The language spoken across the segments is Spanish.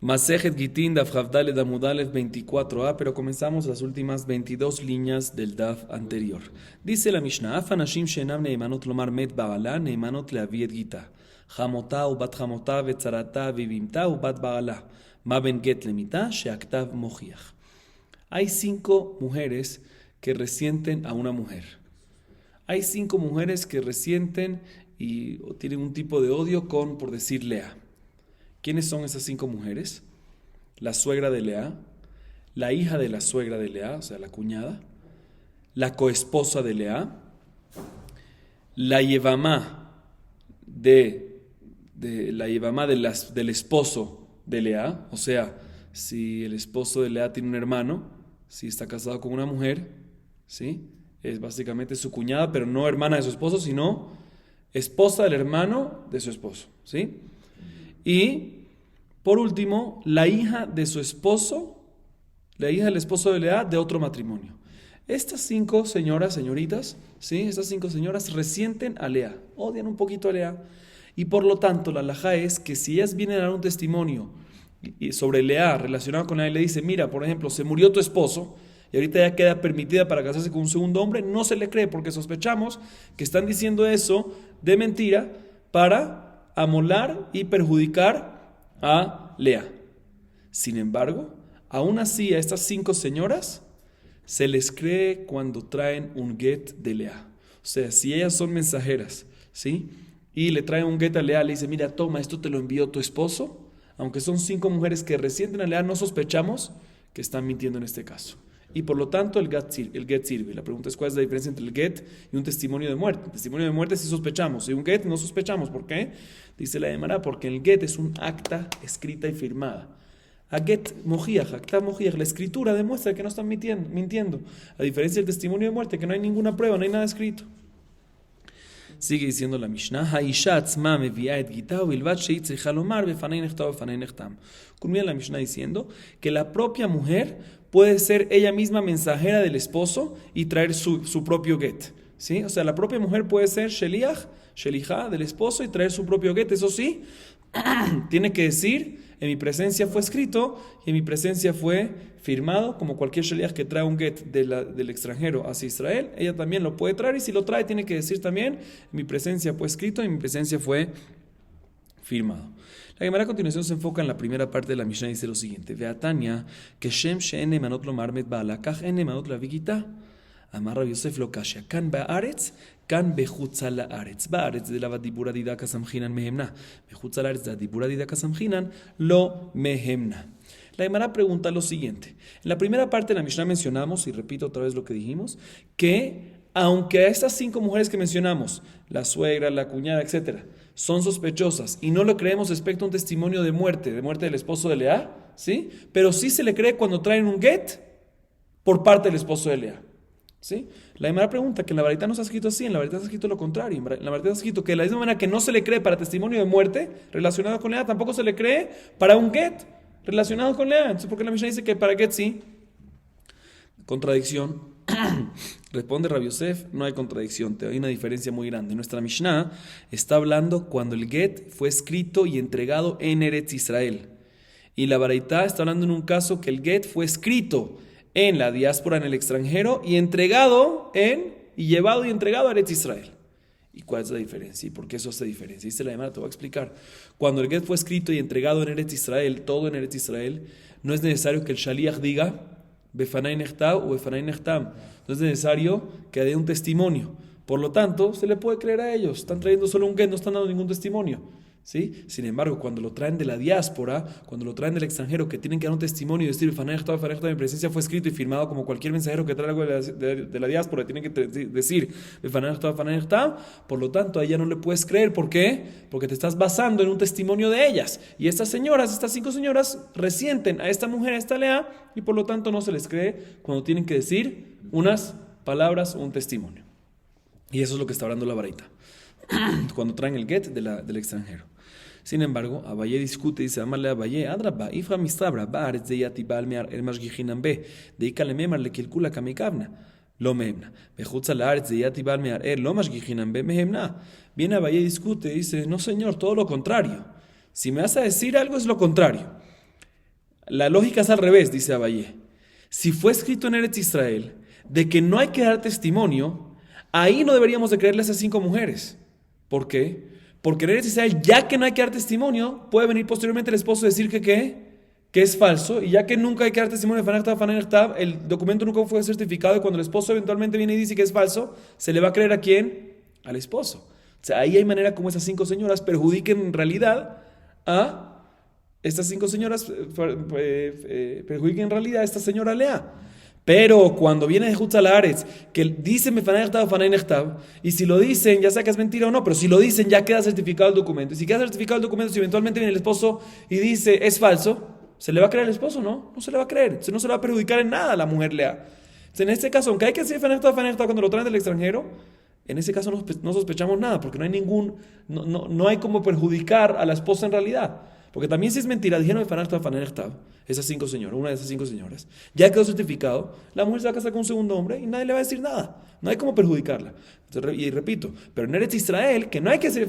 Masejet Gitin, Daf Havdalet Amudalef 24a, pero comenzamos las últimas 22 líneas del Daf anterior. Dice la Mishnah, Afanashim Shenam Neimanot Lomar Met Baala, Neimanot Leaviet Gita, Hamotá u Bat Hamotá, Vetzarata, Vivimta u Bat Baala, Maben Get Lemita, Sheaktav Mojiach. Hay 5 mujeres que resienten a una mujer. Hay 5 mujeres que resienten o tienen un tipo de odio con, por decir, Lea. ¿Quiénes son esas 5 mujeres? La suegra de Lea, la hija de la suegra de Lea, o sea, la cuñada, la coesposa de Lea, la yevamá del esposo de Lea, o sea, si el esposo de Lea tiene un hermano, si está casado con una mujer, ¿sí? Es básicamente su cuñada, pero no hermana de su esposo, sino esposa del hermano de su esposo, ¿sí? Y por último, la hija de su esposo, la hija del esposo de Lea de otro matrimonio. Estas 5 señoras, señoritas, ¿sí? Estas 5 señoras resienten a Lea, odian un poquito a Lea. Y por lo tanto, la halajá es que si ellas vienen a dar un testimonio sobre Lea relacionado con Lea y le dice, mira, por ejemplo, se murió tu esposo y ahorita ya queda permitida para casarse con un segundo hombre, no se le cree porque sospechamos que están diciendo eso de mentira para amolar y perjudicar a Lea. Sin embargo, aún así a estas 5 señoras se les cree cuando traen un get de Lea. O sea, si ellas son mensajeras, ¿sí? Y le traen un get a Lea, le dice, mira, toma, esto te lo envió tu esposo. Aunque son 5 mujeres que resienten a Lea, no sospechamos que están mintiendo en este caso. Y por lo tanto el get sirve. La pregunta es cuál es la diferencia entre el get y un testimonio de muerte. El testimonio de muerte sí sospechamos, y un get no sospechamos. ¿Por qué? Dice la Gemara, porque el get es un acta escrita y firmada. A get mojiach, acta mojiach, la escritura demuestra que no están mintiendo. A diferencia del testimonio de muerte, que no hay ninguna prueba, no hay nada escrito. Sigue diciendo la Mishnah, culmina la Mishnah diciendo que la propia mujer puede ser ella misma mensajera del esposo y traer su propio get, ¿sí? O sea, la propia mujer puede ser shelijá del esposo y traer su propio get. Eso sí, tiene que decir, en mi presencia fue escrito y en mi presencia fue firmado, como cualquier sheliach que trae un get del extranjero hacia Israel, ella también lo puede traer, y si lo trae tiene que decir también, en mi presencia fue escrito y en mi presencia fue firmado. La Gemara a continuación se enfoca en la primera parte de la Mishnah y dice lo siguiente, Veatania, que Shem she'en nemanot lomar met ba'ala, kach en nemanot lavigita. Amar Rabbi Yosef lo kasha, kan ba'aretz, kan bechutza la'aretz. Ba'aretz de la dibura didaka samchinan mehemna. Bechutza la'aretz de la dibura didaka samchinan lo mehemna. La Gemara pregunta lo siguiente. En la primera parte de la Mishnah mencionamos, y repito otra vez lo que dijimos, que aunque a estas 5 mujeres que mencionamos, la suegra, la cuñada, etc., son sospechosas y no le creemos respecto a un testimonio de muerte del esposo de Lea, ¿sí? Pero sí se le cree cuando traen un get por parte del esposo de Lea, ¿sí? La Gemara pregunta que en la Baraita no está escrito así, en la Baraita está escrito lo contrario. En la Baraita está escrito que de la misma manera que no se le cree para testimonio de muerte relacionado con Lea, tampoco se le cree para un get relacionado con Lea. Entonces, ¿por qué la Mishnah dice que para get sí? Contradicción. Responde Rabbi Yosef, no hay contradicción, hay una diferencia muy grande. Nuestra Mishnah está hablando cuando el get fue escrito y entregado en Eretz Israel. Y la Baraita está hablando en un caso que el get fue escrito en la diáspora, en el extranjero, y llevado y entregado a Eretz Israel. ¿Y cuál es la diferencia? ¿Y por qué eso hace diferencia? Dice la Gemara, te voy a explicar. Cuando el get fue escrito y entregado en Eretz Israel, todo en Eretz Israel, no es necesario que el shaliach diga Befanay Nechtav o Befanay Nechtam. No es necesario que dé un testimonio. Por lo tanto, se le puede creer a ellos. Están trayendo solo un get, no están dando ningún testimonio, ¿sí? Sin embargo, cuando lo traen de la diáspora, cuando lo traen del extranjero, que tienen que dar un testimonio y decir Befanay Nechtav, Befanay Nechtam, mi presencia fue escrito y firmado, como cualquier mensajero que trae algo de la diáspora, tienen que decir Befanay Nechtav, Befanay Nechtam. Por lo tanto, a ella no le puedes creer. ¿Por qué? Porque te estás basando en un testimonio de ellas. Y estas 5 señoras resienten a esta mujer, a esta Lea, y por lo tanto no se les cree cuando tienen que decir unas palabras o un testimonio. Y eso es lo que está hablando la Baraita cuando traen el get del extranjero. Sin embargo, Abaye discute, dice, amarle a Abaye, adraba, ifra mistabra, baaretz de yatibal mear el mashgichinan be, de ikale memar le kilkula kamikavna, lo mehemna. Bechutza la aretz de yatibal mear lo mashgichinan be mehemna. Viene Abaye discute, dice, no señor, todo lo contrario. Si me vas a decir algo es lo contrario. La lógica es al revés, dice Abaye. Si fue escrito en Eretz Israel de que no hay que dar testimonio, ahí no deberíamos de creerle a esas 5 mujeres. ¿Por qué? Porque en Eretz Israel, ya que no hay que dar testimonio, puede venir posteriormente el esposo a decir que es falso, y ya que nunca hay que dar testimonio de Fanechtab, el documento nunca fue certificado, y cuando el esposo eventualmente viene y dice que es falso, ¿se le va a creer a quién? Al esposo. O sea, ahí hay manera como esas 5 señoras perjudiquen en realidad a estas 5 señoras, perjudiquen en realidad a esta señora Lea. Pero cuando viene de Jutz Haaretz, que dicen Mefanei Nechtav, y si lo dicen, ya sea que es mentira o no, pero si lo dicen, ya queda certificado el documento. Y si queda certificado el documento, si eventualmente viene el esposo y dice es falso, ¿se le va a creer al esposo? No, no se le va a creer. Entonces no se le va a perjudicar en nada a la mujer Lea. Entonces, en este caso, aunque hay que decir Mefanei Nechtav cuando lo traen del extranjero, en ese caso no sospechamos nada, porque no hay como perjudicar a la esposa en realidad. Porque también si es mentira, dijeron esas 5 señoras, una de esas 5 señoras, ya quedó certificado, la mujer se va a casar con un segundo hombre y nadie le va a decir nada. No hay como perjudicarla. Entonces, y repito, pero en Eretz Israel, que no hay que decir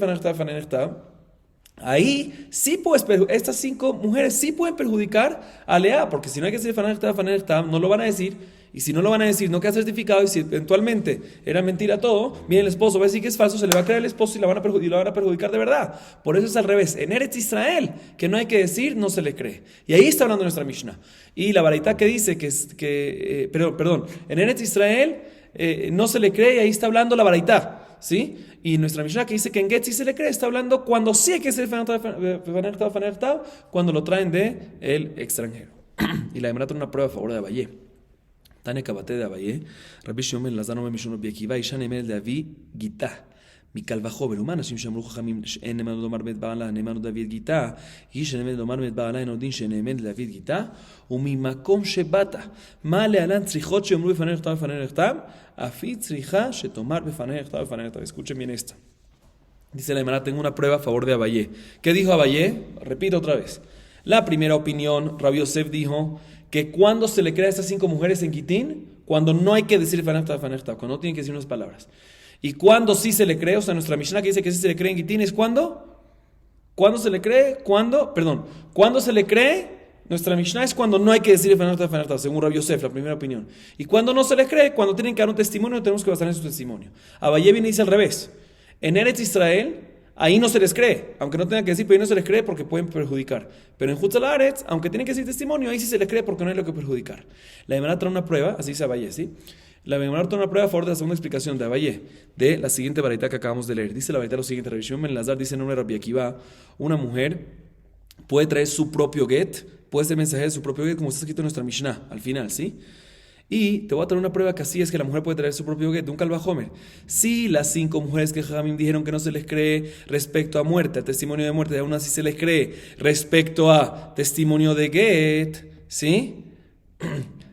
ahí sí estas 5 mujeres sí pueden perjudicar a Lea, porque si no hay que decir no lo van a decir. Y si no lo van a decir, no queda certificado. Y si eventualmente era mentira todo, viene el esposo, va a decir que es falso, se le va a creer al esposo y la van a perjudicar de verdad. Por eso es al revés. En Eretz Israel, que no hay que decir, no se le cree. Y ahí está hablando nuestra Mishnah. Y la baraita que dice perdón, en Eretz Israel no se le cree, y ahí está hablando la baraita, ¿sí? Y nuestra Mishnah que dice que en Get sí se le cree, está hablando cuando sí hay que ser cuando lo traen de el extranjero. Y la Gemara trae una prueba a favor de Abaye. Tane Kabate de Abaye, Rabbi Shimon ben Lazar Omer Mishon Rabbi Akiva, Isha Nemel de Avi Gita, Mikal Vajover, Humana, Shim Shamru Chachamim, En Nemanu Domar Bet Baala, Nemanu David Gita, Isha Nemel Domar Bet Baala, En Odin, Shenemel de David Gita, Umimakom Shebata, Male Alan Tzrichot Shemru Befanei Nechtav, Befanei Nechtav, Afi Tzricha Shetomar Befanei Nechtav, Befanei Nechtav. Escuchen bien esta. Dice la Gemara, tengo una prueba a favor de Abaye. ¿Qué dijo Abaye? Repito otra vez. La primera opinión, Rabbi Yosef dijo que cuando se le crea a estas 5 mujeres en Gitín, cuando no hay que decir Fanechtav, cuando no tienen que decir unas palabras. Y cuando sí se le cree, o sea, nuestra Mishnah que dice que sí se le cree en Gitín es cuando. ¿Cuándo se le cree? Cuando se le cree, nuestra Mishnah es cuando no hay que decir Fanechtav, según Rabbi Yosef, la primera opinión. Y cuando no se le cree, cuando tienen que dar un testimonio, tenemos que basar en su testimonio. Abaye viene y dice al revés. En Eretz Israel, ahí no se les cree, aunque no tengan que decir, pero ahí no se les cree porque pueden perjudicar. Pero en Jutz Haaretz, aunque tienen que decir testimonio, ahí sí se les cree porque no hay lo que perjudicar. La Gemara trae una prueba, así dice Abaye, ¿sí? La Gemara trae una prueba a favor de la segunda explicación de Abaye, de la siguiente baraita que acabamos de leer. Dice la baraita lo siguiente, Rabbi Shimon ben Lazar dice en nombre de Rabbi Akiva, una mujer puede traer su propio get, puede ser mensajera de su propio get, como está escrito en nuestra Mishnah, al final, ¿sí? Y te voy a traer una prueba que así es que la mujer puede traer su propio get de un calvajomer. Si las 5 mujeres que Jajamim dijeron que no se les cree respecto a muerte, a testimonio de muerte, aún así se les cree respecto a testimonio de get, ¿sí?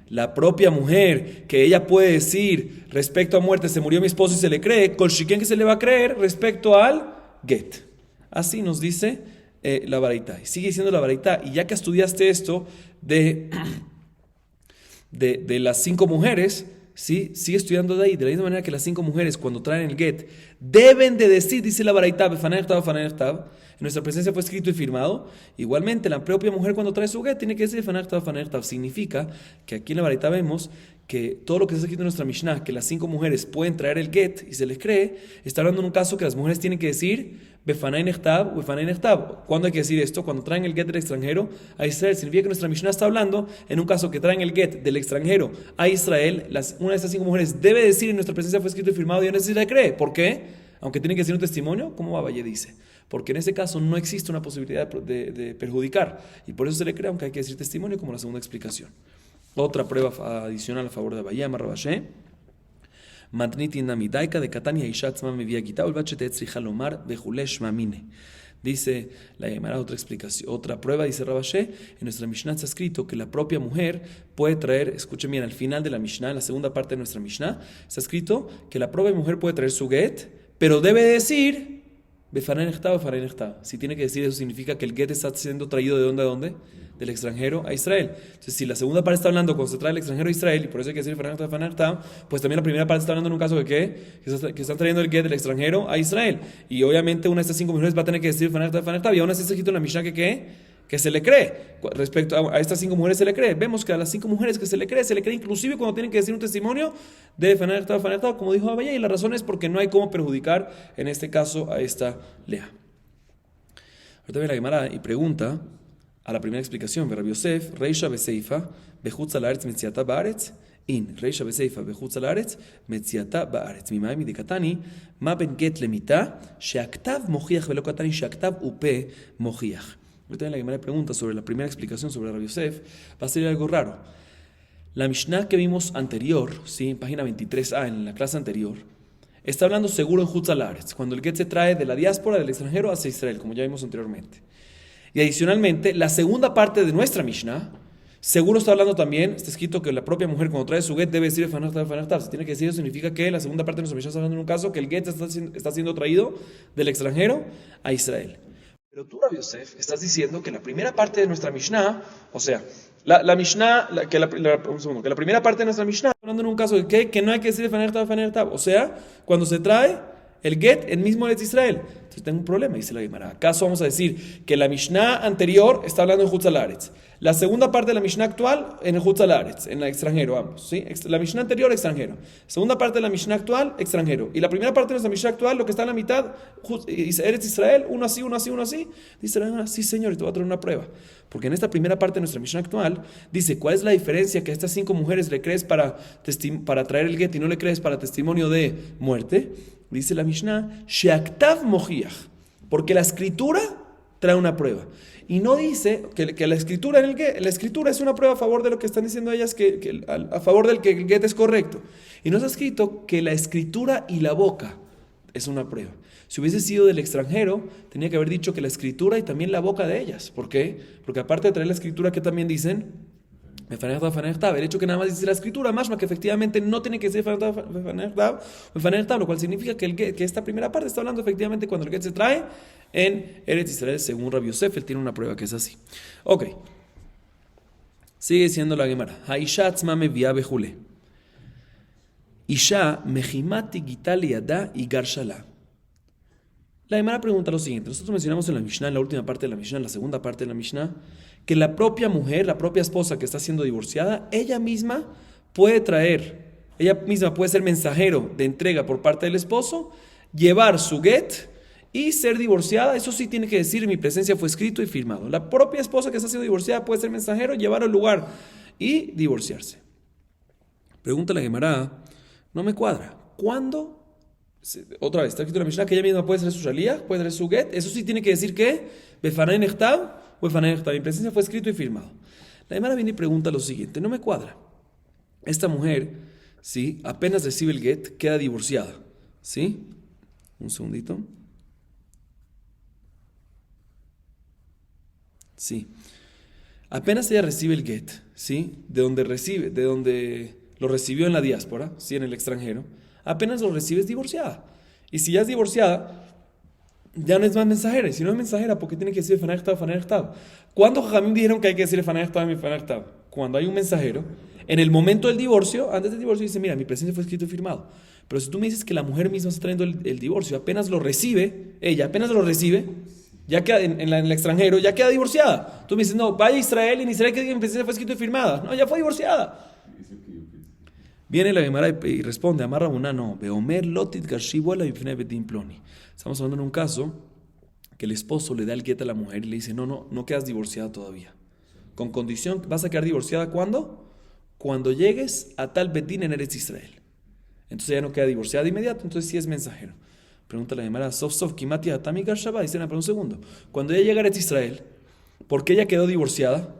La propia mujer que ella puede decir respecto a muerte, se murió mi esposo y se le cree, con Shiken que se le va a creer respecto al get. Así nos dice la baraita. Y sigue diciendo la baraita, y ya que estudiaste esto de las 5 mujeres, ¿sí? Sigue estudiando de ahí. De la misma manera que las 5 mujeres, cuando traen el get, deben de decir, dice la baraita, Befanei Nechtav, en nuestra presencia fue escrito y firmado. Igualmente, la propia mujer cuando trae su get tiene que decir Befanei Nechtav. Significa que aquí en la baraita vemos que todo lo que está escrito en nuestra Mishnah, que las 5 mujeres pueden traer el get y se les cree, está hablando en un caso que las mujeres tienen que decir Befanei Nechtav, Befanei Nechtav. ¿Cuándo hay que decir esto? Cuando traen el get del extranjero a Israel. Significa que nuestra Mishnah está hablando en un caso que traen el get del extranjero a Israel. Una de estas 5 mujeres debe decir en nuestra presencia fue escrito y firmado y aún así se le cree. ¿Por qué? Aunque tienen que decir un testimonio, como Abaye dice. Porque en ese caso no existe una posibilidad de perjudicar. Y por eso se le cree, aunque hay que decir testimonio, como la segunda explicación. Otra prueba adicional a favor de Abaye, Amar Rabashe. Matniti namidaika de Katania Ishatzma me via gita ulvachete tzrijalomar bejulesh mamine. Dice la Gemara, otra explicación, otra prueba, dice Rabashe, en nuestra Mishnah está escrito que la propia mujer puede traer, escuchen bien, al final de la Mishnah, en la segunda parte de nuestra Mishnah, está escrito que la propia mujer puede traer su get, pero debe decir Befanei Nechtav, Befanei Nechtav. Si tiene que decir eso, significa que el get está siendo traído de dónde a dónde, del extranjero a Israel. Entonces, si la segunda parte está hablando cuando se trae el extranjero a Israel, y por eso hay que decir Befanei Nechtav, Befanei Nechtav, pues también la primera parte está hablando en un caso de que están trayendo el get del extranjero a Israel. Y obviamente una de estas 5 mujeres va a tener que decir Befanei Nechtav, Befanei Nechtav, y aún así está escrito en la Mishnah que que se le cree. Respecto a estas 5 mujeres se le cree. Vemos que a las 5 mujeres que se le cree inclusive cuando tienen que decir un testimonio de Fanertab, como dijo Abayá, y la razón es porque no hay cómo perjudicar, en este caso, a esta Lea. Ahorita viene la Gemara y pregunta a la primera explicación, Rabbi Yosef, Reisha Beseifa, Bechutz al Aretz Metziata Baaretz, in Reisha Beseifa, Bechutz al Aretz Metziata Baaretz. Mimai midikatani, ma ben get lemita, sheaktav mochiach velo katani, sheaktav upe mochiach. Ahorita en la Gemara pregunta sobre la primera explicación sobre Rabbi Yosef, va a ser algo raro. La Mishnah que vimos anterior, ¿sí? En página 23a, en la clase anterior, está hablando seguro en Hutz al Aretz, cuando el get se trae de la diáspora, del extranjero, hacia Israel, como ya vimos anteriormente. Y adicionalmente, la segunda parte de nuestra Mishnah, seguro está hablando también, está escrito que la propia mujer cuando trae su get debe decir Fanachtav. Si tiene que decir eso, significa que la segunda parte de nuestra Mishnah está hablando en un caso que el get está siendo traído del extranjero a Israel. Pero tú, Rabbi Yosef, estás diciendo que la primera parte de nuestra Mishnah, o sea, la Mishnah, que la primera parte de nuestra Mishnah, hablando en un caso de que no hay que decir Fanertab, o sea, cuando se trae el get, el mismo de Israel. Entonces tengo un problema, dice la Gemara. ¿Acaso vamos a decir que la Mishnah anterior está hablando en Hutz al Aretz? La segunda parte de la Mishnah actual en el Hutz al Aretz, en el extranjero, ambos. ¿Sí? La Mishnah anterior, extranjero. Segunda parte de la Mishnah actual, extranjero. Y la primera parte de nuestra Mishnah actual, lo que está en la mitad, Eretz Israel, uno así, uno así, uno así. Dice la Gemara, sí señor, y te voy a traer una prueba. Porque en esta primera parte de nuestra Mishnah actual, dice, ¿cuál es la diferencia que a estas 5 mujeres le crees para traer el get y no le crees para testimonio de muerte? Dice la Mishnah, Sheaktav mochiach, porque la escritura trae una prueba. Y no dice que la escritura la escritura es una prueba a favor de lo que están diciendo ellas, a favor del que el get es correcto. Y no está escrito que la escritura y la boca es una prueba. Si hubiese sido del extranjero, tenía que haber dicho que la escritura y también la boca de ellas. ¿Por qué? Porque aparte de traer la escritura, que también dicen el hecho que nada más dice la escritura, más que efectivamente no tiene que ser lo cual significa que esta primera parte está hablando efectivamente cuando el get se trae en Eretz Israel, según Rabbi Yosef, él tiene una prueba que es así. Ok, sigue siendo la Gemara. Haisha atzma mevia bejule. Isha mejimati gitali yada y garshala. La Gemara pregunta lo siguiente. Nosotros mencionamos en la Mishnah, en la última parte de la Mishnah, en la segunda parte de la Mishnah, que la propia mujer, la propia esposa que está siendo divorciada, ella misma puede ser mensajero de entrega por parte del esposo, llevar su get y ser divorciada. Eso sí tiene que decir, mi presencia fue escrito y firmado. La propia esposa que está siendo divorciada puede ser mensajero, llevar al lugar y divorciarse. Pregunta la Gemara, no me cuadra. ¿Cuándo? Otra vez, está escrito en la Mishnah que ella misma puede ser su shaliach, puede ser su get. Eso sí tiene que decir que befanei nechtav o befanei nechtav. Mi presencia fue escrito y firmado. La Gemara viene y pregunta lo siguiente, no me cuadra. Esta mujer, ¿sí? Apenas recibe el get, queda divorciada. ¿Sí? Un segundito. Sí. Apenas ella recibe el get, ¿sí? De donde lo recibió en la diáspora, ¿sí? En el extranjero. Apenas lo recibes divorciada. Y si ya es divorciada, ya no es más mensajera. Y si no es mensajera, ¿por qué tiene que decir Fanertab? ¿Cuándo Jajamim dijeron que hay que decir Fanertab? Cuando hay un mensajero, en el momento del divorcio, antes del divorcio, dice, mira, mi presencia fue escrito y firmado. Pero si tú me dices que la mujer misma está trayendo el divorcio, apenas lo recibe, ya queda en el extranjero, ya queda divorciada. Tú me dices, no, vaya a Israel, y en Israel que diga mi presencia fue escrito y firmada. No, ya fue divorciada. Viene la Gemara y responde, Amar Rabuná, no, Beomer lotit garshibola bifnei betin ploni. Estamos hablando en un caso que el esposo le da el get a la mujer y le dice, no quedas divorciada todavía. Con condición, ¿vas a quedar divorciada cuándo? Cuando llegues a tal betín en Eretz Israel. Entonces ya no queda divorciada de inmediato, entonces sí es mensajero. Pregunta la Gemara, sof kimati hatami garshaba, dice, pero un segundo. Cuando ella llega a Eretz Israel, ¿por qué ella quedó divorciada?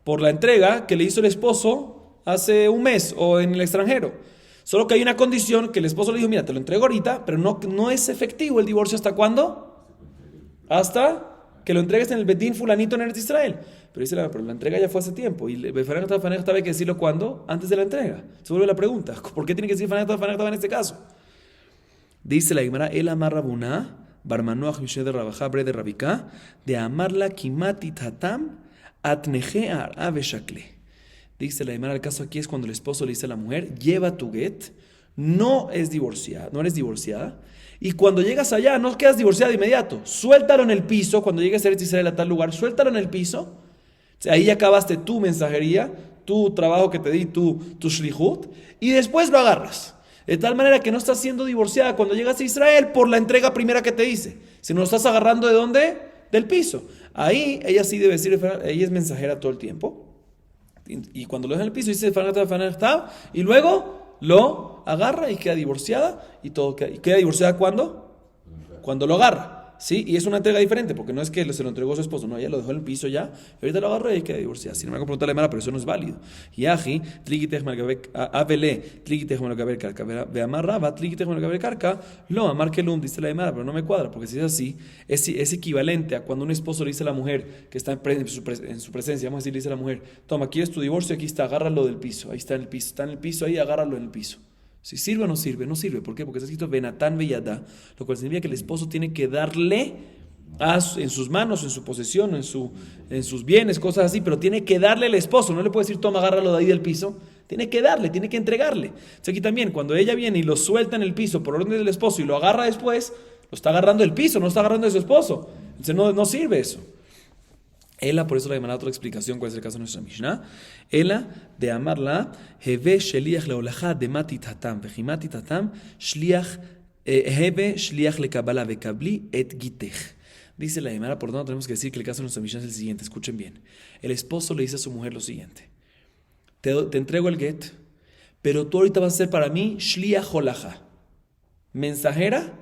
Por la entrega que le hizo el esposo hace un mes o en el extranjero. Solo que hay una condición que el esposo le dijo, mira, te lo entrego ahorita, pero no es efectivo el divorcio. ¿Hasta cuándo? Hasta que lo entregues en el Betín fulanito en Eretz Israel. Pero dice pero la entrega ya fue hace tiempo. Y Fanertab hay que decirlo ¿cuándo? Antes de la entrega. Se vuelve la pregunta, ¿por qué tiene que decir Fanertab en este caso? Dice la Gemara, el amar Rabuná, Barmanoach Mishe de Rabajá, Bre de Rabika, de amarla kimati tatam atneje ar ave shakle. Dice la Gemara, el caso aquí es cuando el esposo le dice a la mujer, lleva tu get, no eres divorciada. Y cuando llegas allá, no quedas divorciada de inmediato. Suéltalo en el piso. Cuando llegues a Eretz Israel a tal lugar, suéltalo en el piso. Ahí ya acabaste tu mensajería, tu trabajo que te di, tu shlichut. Y después lo agarras. De tal manera que no estás siendo divorciada cuando llegas a Israel por la entrega primera que te hice. Sino lo estás agarrando ¿de dónde? Del piso. Ahí ella sí debe decir, ella es mensajera todo el tiempo. Y cuando lo deja en el piso, dice y luego lo agarra y queda divorciada. Y queda divorciada ¿cuándo? Cuando lo agarra. ¿Sí? Y es una entrega diferente, porque no es que se lo entregó a su esposo, no, ella lo dejó en el piso ya, y ahorita lo agarró y queda divorciada. Sin embargo, preguntarle mala, pero eso no es válido. Yaji, tligitech malgabek, avele, tligitech malgabek karka, veamarraba, tligitech malgabek karka, lo amar kelum, dice la demara, pero no me cuadra, porque si es así, es equivalente a cuando un esposo le dice a la mujer, que está en su presencia, vamos a decir, le dice a la mujer, toma, ¿quieres tu divorcio? Aquí está, agárralo del piso, ahí está en el piso, ahí agárralo en el piso. Si sirve o no sirve, no sirve. ¿Por qué? Porque está escrito Benatán Beyadá, lo cual significa que el esposo tiene que darle en sus manos, en su posesión, en sus bienes, cosas así, pero tiene que darle al esposo. No le puede decir, toma, agárralo de ahí del piso. Tiene que darle, tiene que entregarle. Entonces aquí también, cuando ella viene y lo suelta en el piso por orden del esposo y lo agarra después, lo está agarrando del piso, no lo está agarrando de su esposo. Entonces no sirve eso. Ela, por eso le llamará otra explicación, cuál es el caso de nuestra Mishnah. Ela, de amarla, heve sheliach leolajá de matit hatam, vejimatit hatam, shliach, heve shliach le kabbalah vekabli et gitech. Dice la Gemara, por lo tanto tenemos que decir que el caso de nuestra Mishnah es el siguiente, escuchen bien. El esposo le dice a su mujer lo siguiente: te entrego el get, pero tú ahorita vas a ser para mí shliach olajá, mensajera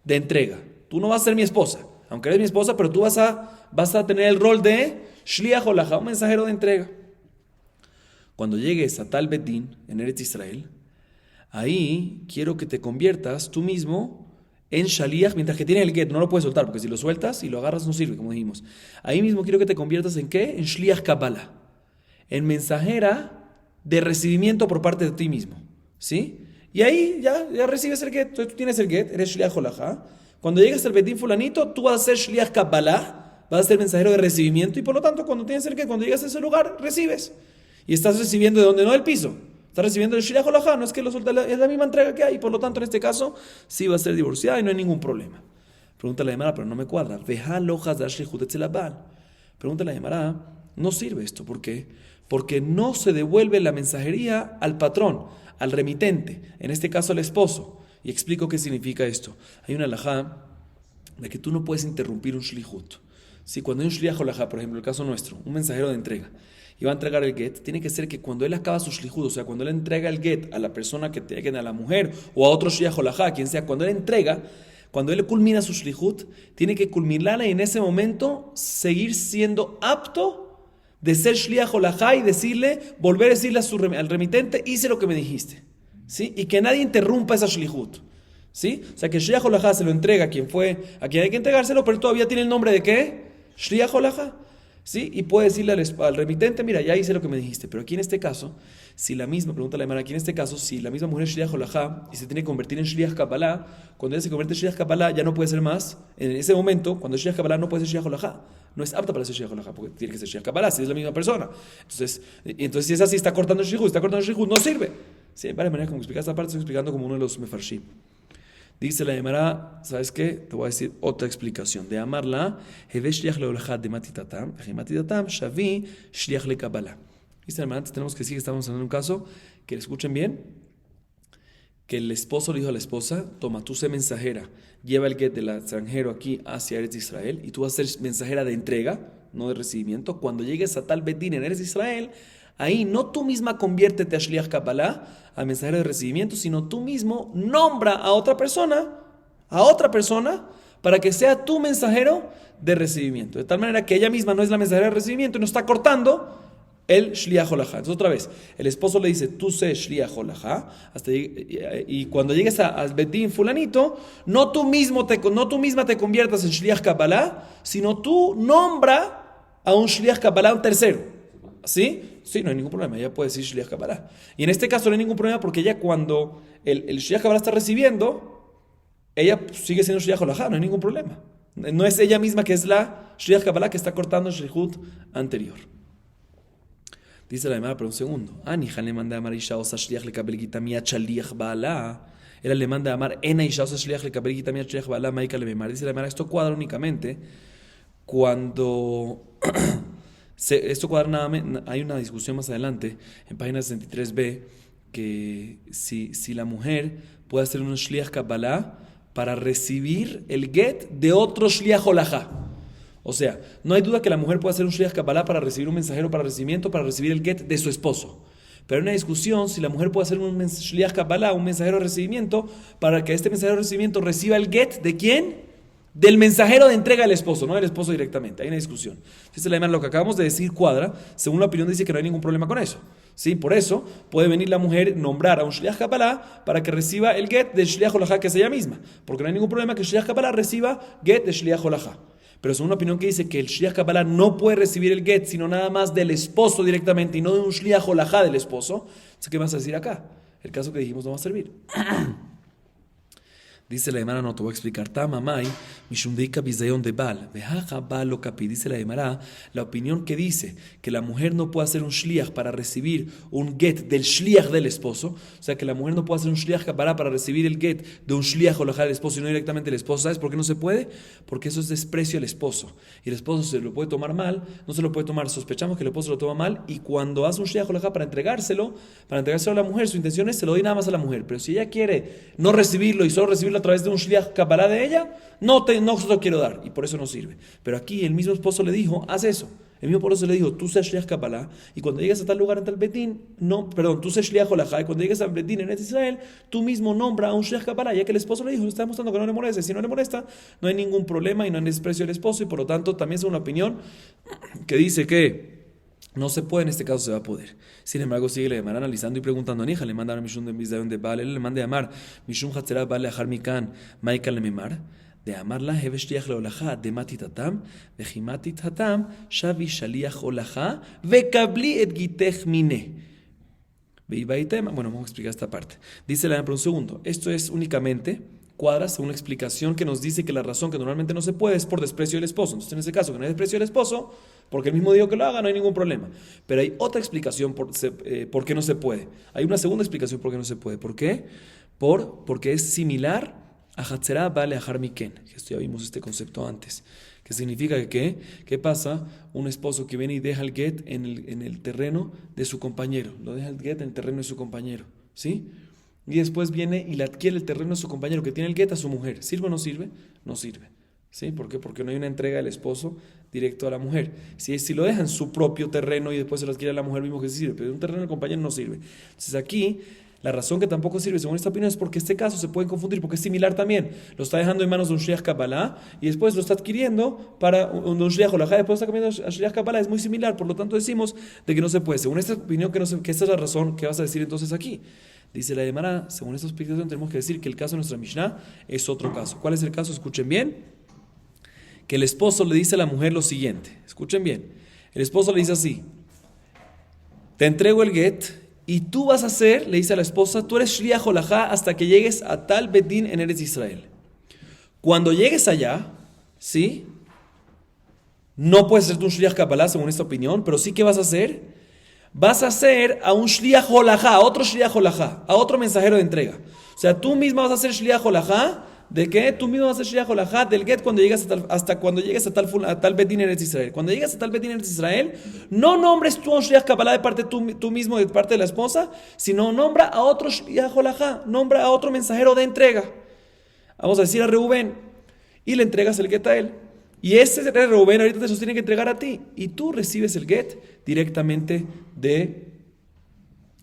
de entrega. Tú no vas a ser mi esposa, aunque eres mi esposa, pero tú vas a tener el rol de shliach olajá, un mensajero de entrega. Cuando llegues a tal Bedín, en Eretz Israel, ahí quiero que te conviertas tú mismo en shaliach, mientras que tienes el get, no lo puedes soltar, porque si lo sueltas y lo agarras no sirve, como dijimos. Ahí mismo quiero que te conviertas en ¿qué? En shliach kabbalah, en mensajera de recibimiento por parte de ti mismo, ¿sí? Y ahí ya recibes el get, entonces tú tienes el get, eres shliach olajá. Cuando llegas al Bedín fulanito, tú vas a ser shliach kabbalah, vas a ser mensajero de recibimiento, y por lo tanto cuando tienes el get, cuando llegas a ese lugar, recibes. Y estás recibiendo de donde, no del piso. Estás recibiendo el shliach olajá, no es que lo suelta, es la misma entrega que hay. Y por lo tanto, en este caso, sí va a ser divorciada y no hay ningún problema. Pregunta la Gemara, pero no me cuadra. Pregunta la Gemara, no sirve esto. ¿Por qué? Porque no se devuelve la mensajería al patrón, al remitente, en este caso al esposo. Y explico qué significa esto. Hay una alajá de que tú no puedes interrumpir un shlichut. Si cuando hay un shliach olajá, por ejemplo, el caso nuestro, un mensajero de entrega, y va a entregar el get, tiene que ser que cuando él acaba su shlichut, o sea, cuando él entrega el get a la persona que a la mujer o a otro shliach olajá, quien sea, cuando él entrega, cuando él culmina su shlichut, tiene que culminarla y en ese momento seguir siendo apto de ser shliach olajá y volver a decirle al remitente, hice lo que me dijiste, ¿sí? Y que nadie interrumpa esa shlichut, ¿sí? O sea, que el shliach olajá se lo entrega a quien hay que entregárselo, pero todavía tiene el nombre de ¿qué? Shliach olajá. ¿Sí? Y puede decirle al remitente, mira, ya hice lo que me dijiste. Pero aquí en este caso, pregunta la hermana, aquí en este caso, si la misma mujer es shliach olajá y se tiene que convertir en shliach kabbalah, cuando ella se convierte en shliach kabbalah ya no puede ser más. En ese momento, cuando es shliach kabbalah no puede ser shliach olajá. No es apta para ser shliach olajá, porque tiene que ser shliach kabbalah, si es la misma persona. Entonces si es así, está cortando el shlichut, no sirve. Sí, hay varias maneras como explicar esta parte, estoy explicando como uno de los mefarshim. Dice la Gemara, ¿sabes qué? Te voy a decir otra explicación. De amarla, heve shliach leolajá de matitatam, matitatam, shavi shliach le kabbalah. Dice la Gemara, antes tenemos que decir que estamos en un caso, que le escuchen bien, que el esposo le dijo a la esposa, toma, tú sé mensajera, lleva el get del extranjero aquí hacia Eretz Israel, y tú vas a ser mensajera de entrega, no de recibimiento. Cuando llegues a tal Bedín en Eretz Israel, ahí no tú misma conviértete a shliach kabbalah, al mensajero de recibimiento, sino tú mismo nombra a otra persona, para que sea tu mensajero de recibimiento. De tal manera que ella misma no es la mensajera de recibimiento y no está cortando el shliach olajá. Entonces otra vez, el esposo le dice, tú sé shliach olajá, y cuando llegues al Bedín fulanito, no tú misma te conviertas en shliach kabbalah, sino tú nombra a un shliach kabbalah, un tercero. ¿Sí? Sí, no hay ningún problema, ella puede decir shliach kabbalah. Y en este caso no hay ningún problema porque ella cuando el shliach kabbalah está recibiendo, ella sigue siendo shliach olajá, no hay ningún problema. No es ella misma que es la shliach kabbalah que está cortando el shlichut anterior. Dice la Gemara, pero un segundo. Hija le manda a amar Isha osa shliach le kabel gita miyat shaliach ba'ala. Él le manda a amar ena Isha osa shliach le kabel gita miyat shaliach ba'ala maika le memar. Dice la Gemara, esto cuadra únicamente cuando... esto cuadra nada más, hay una discusión más adelante, en página 63b, que si la mujer puede hacer un shliach kabbalah para recibir el get de otro shliach holajá. O sea, no hay duda que la mujer puede hacer un shliach kabbalah para recibir un mensajero para recibimiento, para recibir el get de su esposo. Pero hay una discusión si la mujer puede hacer un shliach kabbalah, un mensajero de recibimiento, para que este mensajero de recibimiento reciba el get ¿de quién? Del mensajero de entrega al esposo, no del esposo directamente. Hay una discusión. Entonces, lo que acabamos de decir cuadra. Según la opinión dice que no hay ningún problema con eso. ¿Sí? Por eso puede venir la mujer nombrar a un shliach kabbalah para que reciba el get del shliach holajá, que es ella misma. Porque no hay ningún problema que el shliach kabbalah reciba get de shliach holajá. Pero según una opinión que dice que el shliach kabbalah no puede recibir el get, sino nada más del esposo directamente y no de un shliach holajá del esposo, ¿qué vas a decir acá? El caso que dijimos no va a servir. Dice la Gemara, no te voy a explicar. Tamamay, mishundeika bizayon de bal. Vejaja bal lo capi. Dice la Gemara, la opinión que dice que la mujer no puede hacer un shliach para recibir un get del shliach del esposo. O sea, que la mujer no puede hacer un shliach para recibir el get de un shliach holajá del esposo y no directamente del esposo. ¿Sabes por qué no se puede? Porque eso es desprecio al esposo. Y el esposo se lo puede tomar mal, no se lo puede tomar. Sospechamos que el esposo lo toma mal y cuando hace un shliach holajá para entregárselo a la mujer, su intención es se lo doy nada más a la mujer. Pero si ella quiere no recibirlo y solo recibirlo a través de un shliach kabbalah de ella, no se lo quiero dar y por eso no sirve. Pero aquí el mismo esposo le dijo, haz eso. El mismo esposo le dijo, tú seas shliach kabbalah y cuando llegues a tal lugar en tal betín, tú seas shliach holajá y cuando llegues al betín en Israel, tú mismo nombra a un shliach kabbalah, ya que el esposo le dijo, está demostrando que no le molesta. Si no le molesta, no hay ningún problema y no hay desprecio del esposo y por lo tanto también es una opinión que dice que no se puede, en este caso se va a poder. Sin embargo, sigue le Gemara analizando y preguntando a Nija, le manda a Mishum de Bizayon de Baal, él le manda a amar Mishum Hatzera Baal Leachar Mikan, Maika le memar, de amarla Heveshliach leolajá, de matitatam, de himatitatam, Shavi Shaliach olajá, vekabli et gitech mine. Bueno, vamos a explicar esta parte. Dice la por un segundo, esto es únicamente cuadra según la explicación que nos dice que la razón que normalmente no se puede es por desprecio del esposo. Entonces, en ese caso, que no hay desprecio del esposo, porque el mismo dijo que lo haga, no hay ningún problema. Pero hay otra explicación por qué no se puede. Hay una segunda explicación por qué no se puede. ¿Por qué? Porque es similar a Hatzera Baal Leachar Miken. Esto ya vimos este concepto antes. Que significa que, ¿qué pasa? Un esposo que viene y deja el get en el terreno de su compañero. Lo deja el get en el terreno de su compañero. ¿Sí? Y después viene y le adquiere el terreno de su compañero que tiene el get a su mujer. ¿Sirve o no sirve? No sirve. ¿Sí? ¿Por qué? Porque no hay una entrega del esposo directo a la mujer. Si lo deja en su propio terreno y después se lo adquiere a la mujer, mismo que sí sirve, pero un terreno del compañero no sirve. Entonces aquí, la razón que tampoco sirve, según esta opinión, es porque este caso se puede confundir, porque es similar también. Lo está dejando en manos de un shliach kabbalah y después lo está adquiriendo para un shliach holajá, después está cambiando a shliach kabbalah. Es muy similar, por lo tanto decimos de que no se puede. Según esta opinión, que esta es la razón que vas a decir entonces aquí. Dice la Gemara, según esta explicación tenemos que decir que el caso de nuestra Mishnah es otro caso. ¿Cuál es el caso? Escuchen bien. Que el esposo le dice a la mujer lo siguiente. Escuchen bien. El esposo le dice así: te entrego el get y tú vas a ser, le dice a la esposa, tú eres shliach holajá hasta que llegues a tal betín en Eretz Israel. Cuando llegues allá, ¿sí? No puedes ser tú un shliach kabbalah según esta opinión, pero sí que vas a hacer. Vas a hacer a un shliach holajá, a otro shliach holajá, a otro mensajero de entrega. O sea, tú misma vas a hacer shliach holajá. ¿De qué? Tú mismo vas a hacer shliach holajá del get cuando llegas hasta cuando llegues a tal betín en Israel. Cuando llegas a tal betín en Israel, no nombres tú a un shliach kabbalah de parte tú mismo, de parte de la esposa, sino nombra a otro shliach holajá, nombra a otro mensajero de entrega. Vamos a decir a Reubén, y le entregas el get a él. Y ese Reubén ahorita te sostiene que entregar a ti. Y tú recibes el get directamente de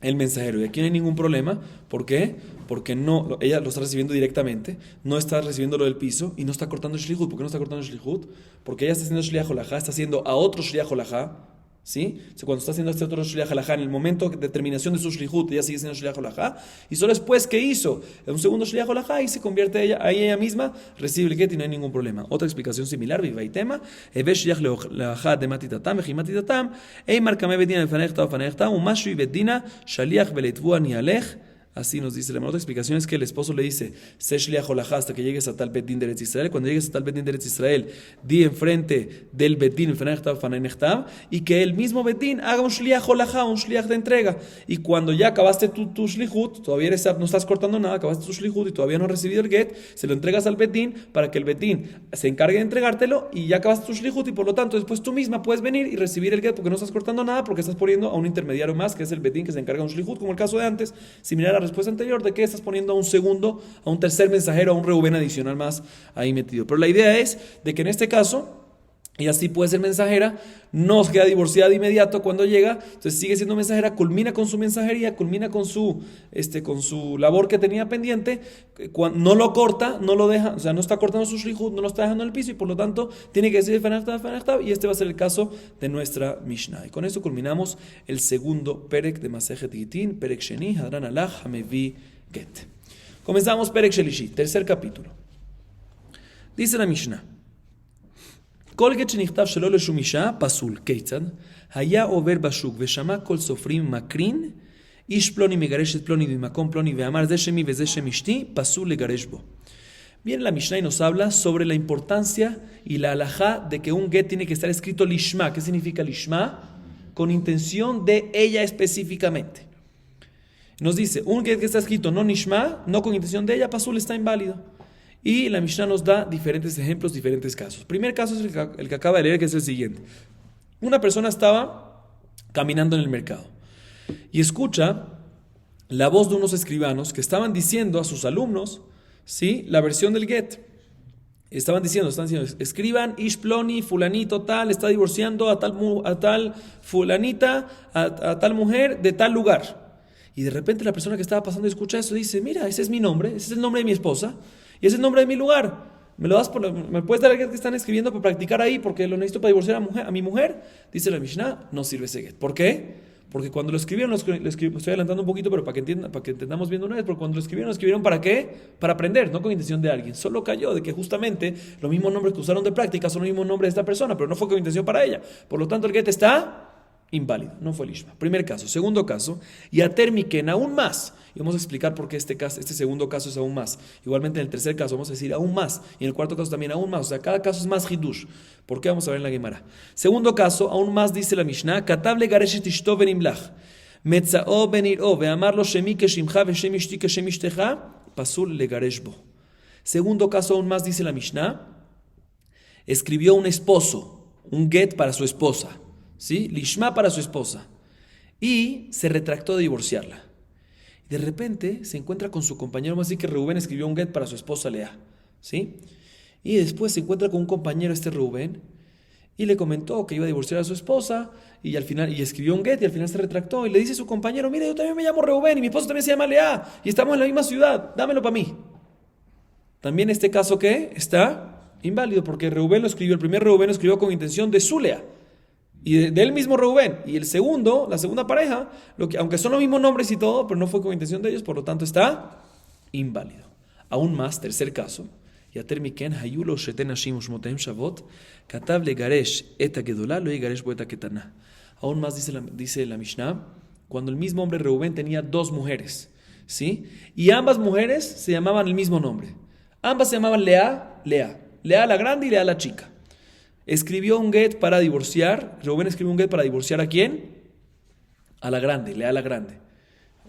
el mensajero. Y aquí no hay ningún problema. ¿Por qué? Porque ella lo está recibiendo directamente. No está recibiendo lo del piso. Y no está cortando el shlichut. ¿Por qué no está cortando el shlichut? Porque ella está haciendo shliach holajá. Está haciendo a otro shliach holajá. ¿Sí? O sea, cuando está haciendo este otro shliach holajá, en el momento de terminación de su shlichut, ella sigue siendo shliach holajá, y solo después que hizo un segundo shliach holajá y se convierte ella misma, recibe el get y no hay ningún problema. Otra explicación similar, viva y tema, ve shliach holajá de matitatam, vejimatitatam, ei markame bedina befanechta o fanechta, umashu y bedina, shaliach beletvu anialech, Así nos dice. La otra explicación es que el esposo le dice, Se shliach holajá, hasta que llegues a tal Betin de Eretz Israel. Cuando llegues a tal Betin de Eretz Israel, di enfrente del Betin, y que el mismo Betin haga un shliach holajá, un shliach de entrega. Y cuando ya acabaste tu shlihut, todavía no estás cortando nada, acabaste tu shlihut y todavía no has recibido el get, se lo entregas al Betin para que el Betin se encargue de entregártelo y ya acabaste tu shlihut y por lo tanto después tú misma puedes venir y recibir el get porque no estás cortando nada, porque estás poniendo a un intermediario más, que es el Betin que se encarga de un shlihut, como el caso de antes, similar a la respuesta anterior de que estás poniendo a un segundo, a un tercer mensajero, a un Reubén adicional más ahí metido. Pero la idea es de que en este caso ella sí puede ser mensajera, no queda divorciada de inmediato cuando llega, entonces sigue siendo mensajera, culmina con su mensajería, culmina con su labor que tenía pendiente, no lo corta, no lo deja, o sea, no está cortando su shlihut, no lo está dejando en el piso y por lo tanto tiene que decir fanachtav, y este va a ser el caso de nuestra Mishnah. Y con esto culminamos el segundo Perek de Masejet Gitin, Perek Sheni, Hadran Alach, Hamevi Get. Comenzamos Perek Shelishi, tercer capítulo. Dice la Mishnah, כל גט שנכתב שלא לשום אישה, פסול. כיצד? היה עובר בשוק ושמע כל סופרים מקרין, איש פלוני מגרש את פלוני במקום פלוני ואמר זה שמי וזה שם אשתי, פסול לגרש בו. Bien, la Mishnah nos habla sobre la importancia y la halajá de que un get tiene que estar escrito lishma. ¿Qué significa lishma? Con intención de ella específicamente. Nos dice, un get que está escrito no nishma, no con intención de ella, pasul, está inválido. Y la Mishnah nos da diferentes ejemplos, diferentes casos. Primer caso es el que acaba de leer, que es el siguiente. Una persona estaba caminando en el mercado y escucha la voz de unos escribanos que estaban diciendo a sus alumnos, ¿sí?, la versión del get. Están diciendo, escriban, Ish Ploni, fulanito tal, está divorciando a tal fulanita, a tal mujer de tal lugar. Y de repente la persona que estaba pasando escucha eso y dice, mira, ese es mi nombre, ese es el nombre de mi esposa. Y es el nombre de mi lugar. ¿Me puedes dar el get que están escribiendo para practicar ahí? Porque lo necesito para divorciar a mi mujer. Dice la Mishnah, no sirve ese get. ¿Por qué? Porque cuando lo escribieron, lo estoy adelantando un poquito, pero para que entendamos bien una vez, porque cuando lo escribieron ¿para qué? Para aprender, no con intención de alguien. Solo cayó de que justamente los mismos nombres que usaron de práctica son los mismos nombres de esta persona, pero no fue con intención para ella. Por lo tanto, el get está inválido, no fue el ishma. Primer caso. Segundo caso, y a termiquen aún más. Y vamos a explicar por qué este segundo caso es aún más. Igualmente en el tercer caso vamos a decir aún más. Y en el cuarto caso también aún más. O sea, cada caso es más hidush. ¿Por qué? Vamos a ver en la Gemara. Segundo caso, aún más dice la Mishnah, Katable gareshet ishto benimlach, metzao benir'o, veamarlo shemi keshimcha veshem ishti keshem ishtecha, pasul legareshbo. Segundo caso, aún más dice la Mishnah, escribió un esposo, un get para su esposa, ¿sí? Lishma para su esposa, y se retractó de divorciarla. De repente se encuentra con su compañero, más así que Reubén escribió un get para su esposa Lea, ¿sí? Y después se encuentra con un compañero, Reubén, y le comentó que iba a divorciar a su esposa, y al final escribió un get, y al final se retractó, y le dice a su compañero, mira, yo también me llamo Reubén, y mi esposa también se llama Lea, y estamos en la misma ciudad, dámelo para mí. También este caso, ¿qué? Está inválido, porque el primer Reubén lo escribió con intención de su Lea, y de él mismo Reubén, y el segundo, la segunda pareja, aunque son los mismos nombres y todo, pero no fue con intención de ellos, por lo tanto está inválido. Aún más, tercer caso, Yater miken hayulo sheten hashim ushmotehem shavot, katav legaresh et hagedolá lo yigaresh bo et haketana. Aún más dice la Mishnah, cuando el mismo hombre Reubén tenía dos mujeres, ¿sí? Y ambas mujeres se llamaban el mismo nombre. Ambas se llamaban Lea la grande y Lea la chica. Escribió un get para divorciar. Reubén escribió un get para divorciar ¿a quién? A la grande, Lea la grande.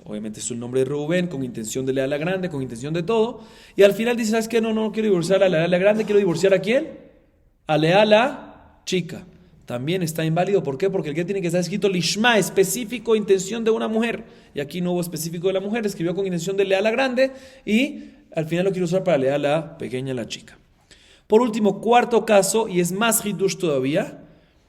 Obviamente es un nombre de Reubén, con intención de Lea la grande, con intención de todo. Y al final dice, ¿sabes qué? No quiero divorciar a Lea la grande, quiero divorciar ¿a quién? A Lea la chica. También está inválido. ¿Por qué? Porque el get tiene que estar escrito lishma, específico, intención de una mujer. Y aquí no hubo específico de la mujer, escribió con intención de Lea la grande y al final lo quiero usar para Lea la pequeña, la chica. Por último, cuarto caso, y es más hidush todavía,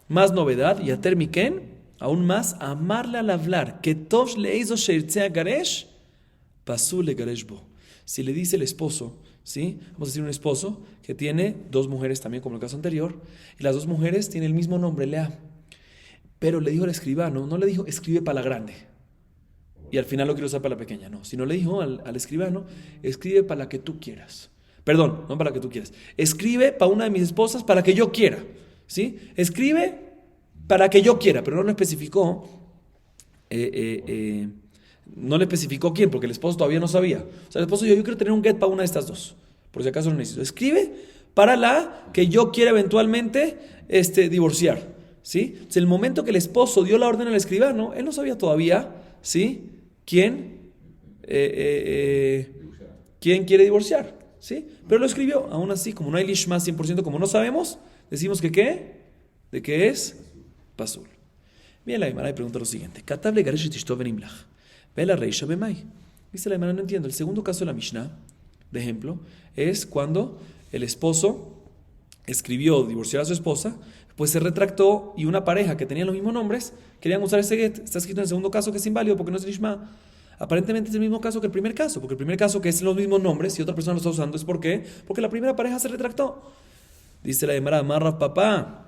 más novedad, y a termiken, aún más, amarle al hablar, que tov le hizo sheirtzea garesh, pasú le gareshbo. Si le dice el esposo, ¿sí? Vamos a decir un esposo que tiene dos mujeres también, como el caso anterior, y las dos mujeres tienen el mismo nombre, Lea. Pero le dijo al escribano, no le dijo, escribe para la grande, y al final lo quiero usar para la pequeña, no. Sino le dijo al escribano, escribe para la que tú quieras. Perdón, no para la que tú quieras. Escribe para una de mis esposas para que yo quiera, ¿sí? Escribe para que yo quiera, pero no lo especificó No le especificó quién, porque el esposo todavía no sabía. O sea, el esposo dijo, yo quiero tener un get para una de estas dos. Por si acaso lo necesito. Escribe para la que yo quiera eventualmente divorciar. ¿Sí? Entonces, el momento que el esposo dio la orden al escribano, él no sabía todavía, ¿sí? ¿Quién quiere divorciar? ¿Sí? Pero lo escribió. Aún así, como no hay lishma 100%, como no sabemos, decimos que ¿qué? ¿De qué es? Pasul. Bien, la Gemara pregunta lo siguiente. Katable garesh tishto benimlach. Ve la reisha bemay. Dice la Gemara, no entiendo. El segundo caso de la Mishnah, de ejemplo, es cuando el esposo escribió divorciar a su esposa, pues se retractó y una pareja que tenía los mismos nombres querían usar ese get. Está escrito en el segundo caso que es inválido porque no es lishma. Aparentemente es el mismo caso que el primer caso, porque el primer caso que es los mismos nombres y otra persona lo está usando es ¿por qué? Porque la primera pareja se retractó. Dice la Gemara, amarra papá.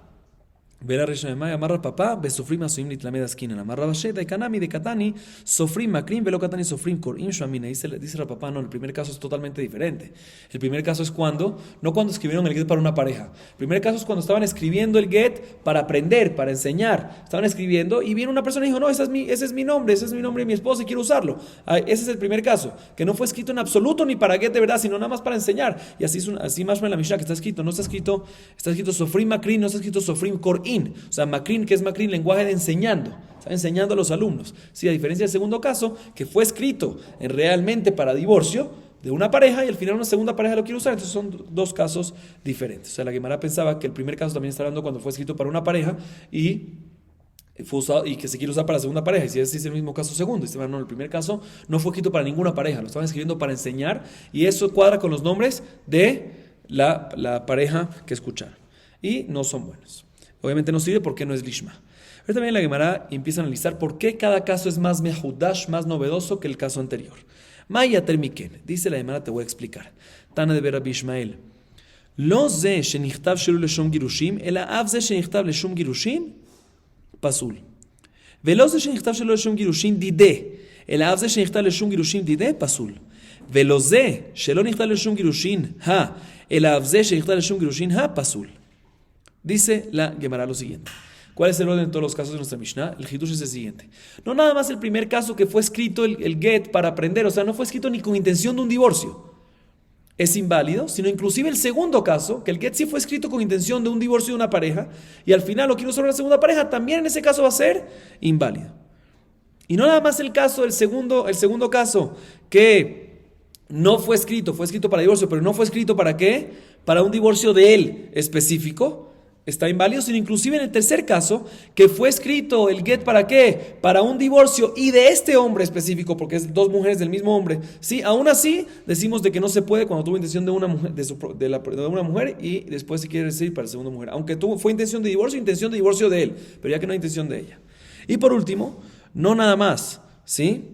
Verá Rishonemay, amarra papá, besofrim asuim litlamed askinan, amarra basheda y kanami de katani, sofrim makrim, velo katani sofrim korim shamina. Dice la papá, no, el primer caso es totalmente diferente. El primer caso es cuando, no cuando escribieron el get para una pareja. El primer caso es cuando estaban escribiendo el get para aprender, para enseñar. Estaban escribiendo y viene una persona y dijo, no, ese es mi nombre de mi esposa y quiero usarlo. Ese es el primer caso, que no fue escrito en absoluto ni para get de verdad, sino nada más para enseñar. Y así más en la Mishnah que está escrito, no está escrito sofrim makrim, no está escrito sofrim korim. O sea, Makrin, que es Makrin, lenguaje de enseñando. Está enseñando a los alumnos. Sí, a diferencia del segundo caso, que fue escrito realmente para divorcio de una pareja y al final una segunda pareja lo quiere usar. Entonces son dos casos diferentes. O sea, la Gemara pensaba que el primer caso también está hablando cuando fue escrito para una pareja y fue usado, y que se quiere usar para la segunda pareja. Y si es el mismo caso segundo, dice, no, el primer caso no fue escrito para ninguna pareja, lo estaban escribiendo para enseñar y eso cuadra con los nombres de la pareja que escucharon. Y no son buenos. Obviamente no sirve porque no es lishma. Pero también la Gemara empieza a analizar por qué cada caso es más mehudash, más novedoso que el caso anterior. Maya termiken, dice la Gemara, te voy a explicar. Tana de Rabbi Ishmael. Lo ze shenichtav shelu leshum girushim, ela av ze shenichtav leshum girushim, pasul. Velo ze shenichtav shelu leshum girushim dide, ela av ze shenichtav leshum girushim dide, pasul. Velo ze shelo nichtav leshum girushim ha, ela av ze shenichtav leshum girushim ha, pasul. Dice la Gemara lo siguiente. ¿Cuál es el orden de todos los casos de nuestra Mishnah? El Hidush es el siguiente. No nada más el primer caso que fue escrito el get para aprender, o sea, no fue escrito ni con intención de un divorcio. Es inválido, sino inclusive el segundo caso, que el get sí fue escrito con intención de un divorcio de una pareja, y al final lo quiero usar la segunda pareja, también en ese caso va a ser inválido. Y no nada más el segundo caso, que no fue escrito para divorcio, pero no fue escrito ¿para qué? Para un divorcio de él específico, está inválido, sino inclusive en el tercer caso, que fue escrito el get ¿para qué? Para un divorcio y de este hombre específico, porque es dos mujeres del mismo hombre. Sí, aún así decimos de que no se puede cuando tuvo intención de una mujer, de una mujer y después se quiere decir para la segunda mujer. Aunque fue intención de divorcio de él, pero ya que no hay intención de ella. Y por último, no nada más, ¿sí?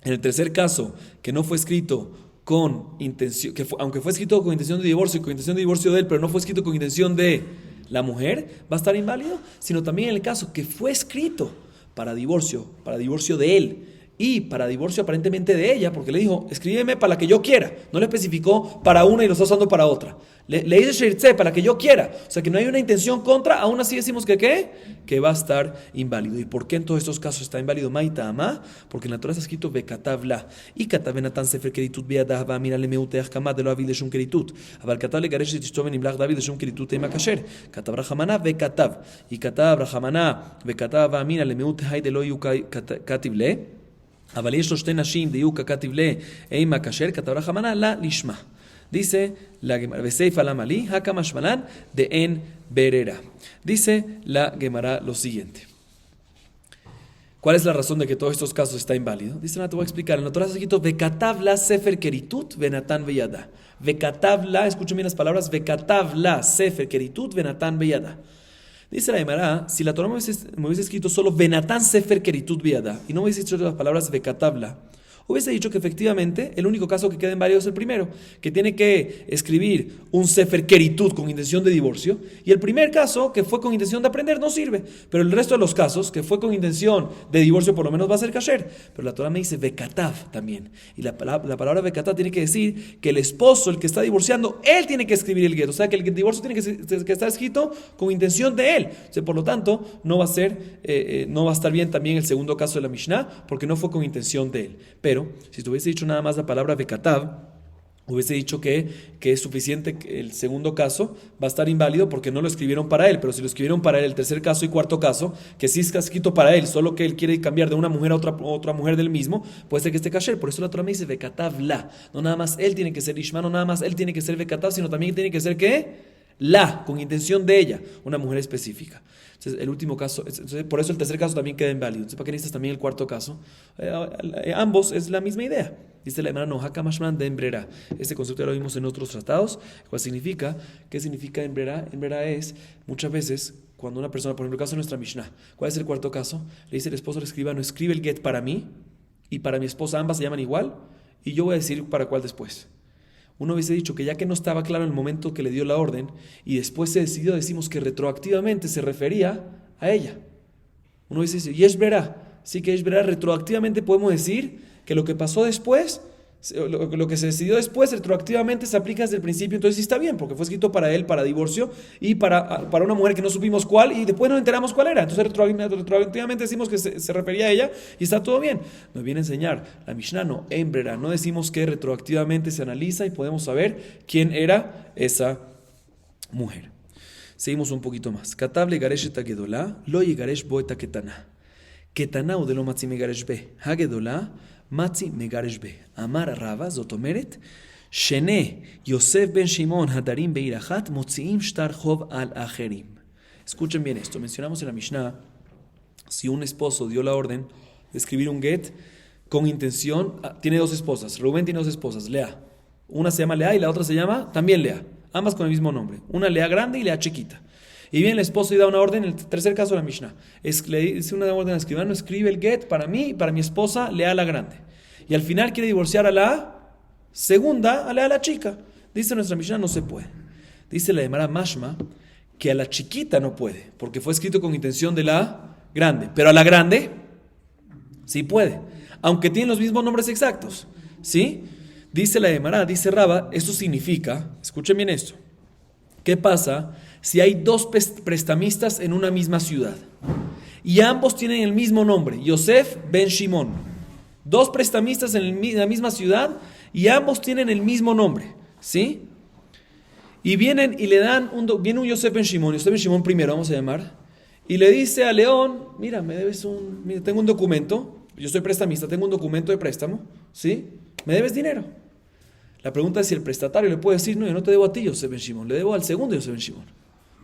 En el tercer caso, que no fue escrito con intención, aunque fue escrito con intención de divorcio y con intención de divorcio de él, pero no fue escrito con intención de la mujer, va a estar inválido, sino también en el caso que fue escrito para divorcio de él y para divorcio aparentemente de ella, porque le dijo, escríbeme para la que yo quiera, no le especificó para una y lo está usando para otra. Le dice Shirtze para la que yo quiera, o sea que no hay una intención contra, aún así decimos que ¿qué? Que va a estar inválido. ¿Y por qué en todos estos casos está inválido? Maita ama, porque en la Torah está escrito Bekatavla, y Katavenatan Sefer Keritut Beadah Vamina Lemeuteach Kamad de lo Avid de Shum Keritut, Aval Katav le Garesh Tishtoven Imlach David de Shum Keritut Ema Kasher, Katav Rahamana Bekatav, y Katav Rahamana Bekatav Vamina Lemeutehai de lo Kativle. אבל יש לו שתי נשים דיוק ככתיב לאימה כאשר כתב רחמנה לה לשמה. Dice la Gemara, Veseifa la Malí, Hakamashmalan de en Berera. Dice la Gemara lo siguiente. ¿Cuál es la razón de que todos estos casos está inválido? Dice, no te voy a explicar. En la Torah está escrito, Vekatavla Sefer Keritut Venatan Beyada. Vekatavla, escuchen bien las palabras, Vekatavla Sefer Keritut Venatan Beyada. Dice la Gemara, si la Torah me hubiese escrito solo Venatan Sefer Keritut Beyada y no me hubiese escrito las palabras Vekatavla, Hubiese dicho que efectivamente el único caso que queda inválido es el primero, que tiene que escribir un sefer keritut con intención de divorcio, y el primer caso que fue con intención de aprender no sirve, pero el resto de los casos que fue con intención de divorcio por lo menos va a ser kasher. Pero la Torah me dice vekatav también, y la palabra vekatav tiene que decir que el esposo, el que está divorciando, él tiene que escribir el get, o sea que el divorcio tiene que estar escrito con intención de él. O sea, por lo tanto, no va a estar bien también el segundo caso de la Mishnah, porque no fue con intención de él. Pero, si te hubiese dicho nada más la palabra vekatav, hubiese dicho que es suficiente, que el segundo caso va a estar inválido porque no lo escribieron para él, pero si lo escribieron para él, el tercer caso y cuarto caso, que sí está escrito para él, solo que él quiere cambiar de una mujer a otra mujer del mismo, puede ser que esté kasher. Por eso la Torah me dice vekatav la. No nada más él tiene que ser ishma, no nada más él tiene que ser vekatav, sino también tiene que ser ¿qué? La, con intención de ella, una mujer específica. Entonces, el último caso, por eso el tercer caso también queda inválido. Entonces, ¿para qué necesitas también el cuarto caso? Ambos es la misma idea. Dice la hermana Nohaka Mashman de Embrera. Este concepto ya lo vimos en otros tratados. ¿Cuál significa? ¿Qué significa Embrera? Embrera es, muchas veces, cuando una persona, por ejemplo, el caso de nuestra Mishnah, ¿cuál es el cuarto caso? Le dice el esposo al escribano, escribe el get para mí y para mi esposa, ambas se llaman igual, y yo voy a decir para cuál después. Uno hubiese dicho que ya que no estaba claro en el momento que le dio la orden y después se decidió, decimos que retroactivamente se refería a ella. Uno hubiese dicho, y es verá, sí que es verá, retroactivamente podemos decir que lo que pasó después, lo que se decidió después, retroactivamente se aplica desde el principio. Entonces sí está bien, porque fue escrito para él, para divorcio, y para una mujer que no supimos cuál, y después nos enteramos cuál era. Entonces retroactivamente decimos que se refería a ella, y está todo bien. Nos viene a enseñar la Mishnah, no, Embrera, no decimos que retroactivamente se analiza y podemos saber quién era esa mujer. Seguimos un poquito más. Katable garesh et hagedolá, lo yigaresh bo et haketana. Ketana udelo matzi megaresh be. Hagedolá Matzi megaresh be. Amar Rava, זאת אומרת, שני יוסף בן שמעון hadarim בעיר אחת, מוציאים שטר חוב על אחרים. Escuchen bien esto. Mencionamos en la Mishnah, si un esposo dio la orden de escribir un get con intención, tiene dos esposas. Rubén tiene dos esposas, Lea. Una se llama Lea y la otra se llama también Lea. Ambas con el mismo nombre. Una Lea grande y Lea chiquita. Y viene el esposo y da una orden, en el tercer caso de la Mishnah. Le dice una orden al escribano, escribe el get para mí y para mi esposa, Lea la grande. Y al final quiere divorciar a la segunda, a Lea la chica. Dice nuestra Mishnah, no se puede. Dice la Gemara Mashma, que a la chiquita no puede, porque fue escrito con intención de la grande. Pero a la grande, sí puede. Aunque tienen los mismos nombres exactos. ¿Sí? Dice la Gemara, dice Rava, eso significa, escuchen bien esto. ¿Qué pasa si hay dos prestamistas en una misma ciudad y ambos tienen el mismo nombre, Yosef ben Shimon? Dos prestamistas en la misma ciudad y ambos tienen el mismo nombre, ¿sí? Y vienen y le dan viene un Yosef ben Shimon primero, vamos a llamar, y le dice a León, mira, tengo un documento, yo soy prestamista, tengo un documento de préstamo, ¿sí? Me debes dinero. La pregunta es si el prestatario le puede decir, no, yo no te debo a ti, Yosef ben Shimon, le debo al segundo Yosef ben Shimon.